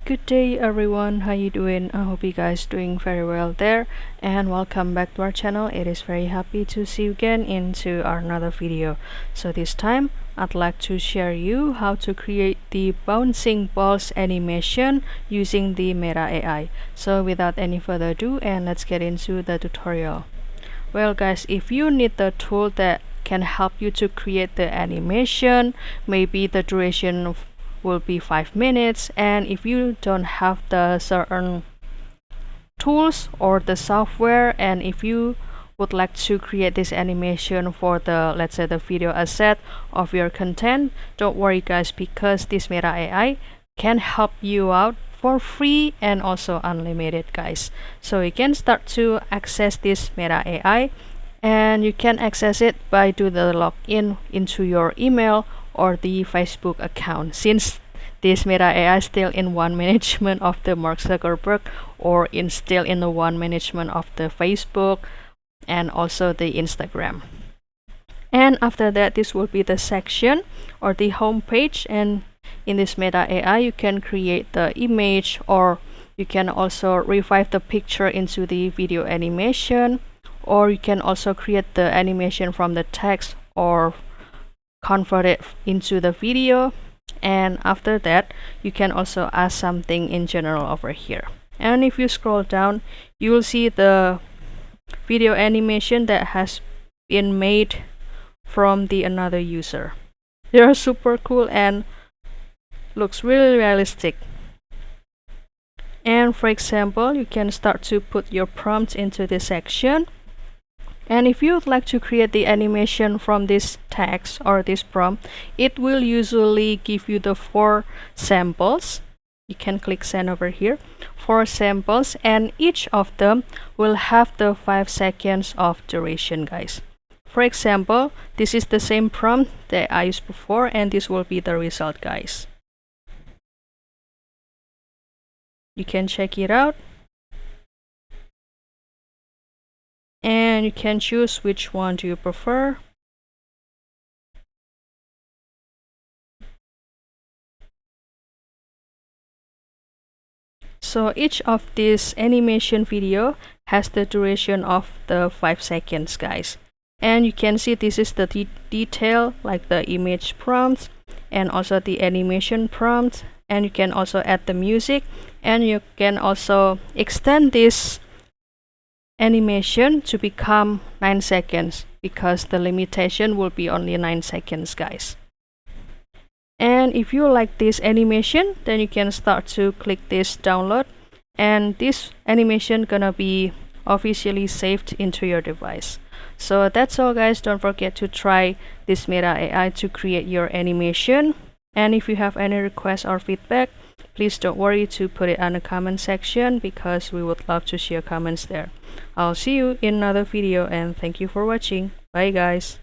Good day everyone, how you doing? I hope you guys doing very well there, and welcome back to our channel. It is very happy to see you again into another video. So this time I'd like to share you how to create the bouncing balls animation using the Meta AI. So without any further ado, and let's get into the tutorial. Well guys, if you need the tool that can help you to create the animation, maybe the duration will be 5 minutes, and if you don't have the certain tools or the software, and if you would like to create this animation for the, let's say, the video asset of your content, don't worry guys, because this Meta AI can help you out for free and also unlimited guys. So you can start to access this Meta AI, and you can access it by do the login into your email or the Facebook account, since this Meta AI is still in one management of the Mark Zuckerberg, or still in the one management of the Facebook and also the Instagram. And after that, this will be the section or the home page, and in this Meta AI you can create the image, or you can also revive the picture into the video animation, or you can also create the animation from the text or convert it into the video. And after that, you can also add something in general over here. And if you scroll down, you will see the video animation that has been made from the another user. They are super cool and looks really realistic. And for example, you can start to put your prompts into this section. And if you would like to create the animation from this text or this prompt, it will usually give you the 4 samples. You can click send over here, 4 samples, and each of them will have the 5 seconds of duration guys. For example, this is the same prompt that I used before, and this will be the result guys. You can check it out, and you can choose which one do you prefer. So each of this animation video has the duration of the 5 seconds guys. And you can see this is the detail, like the image prompts and also the animation prompt, and you can also add the music, and you can also extend this animation to become 9 seconds, because the limitation will be only 9 seconds guys. And if you like this animation, then you can start to click this download, and this animation gonna be officially saved into your device. So that's all guys. Don't forget to try this Meta AI to create your animation, and if you have any requests or feedback, please don't worry to put it on the comment section, because we would love to share comments there. I'll see you in another video, and thank you for watching. Bye guys.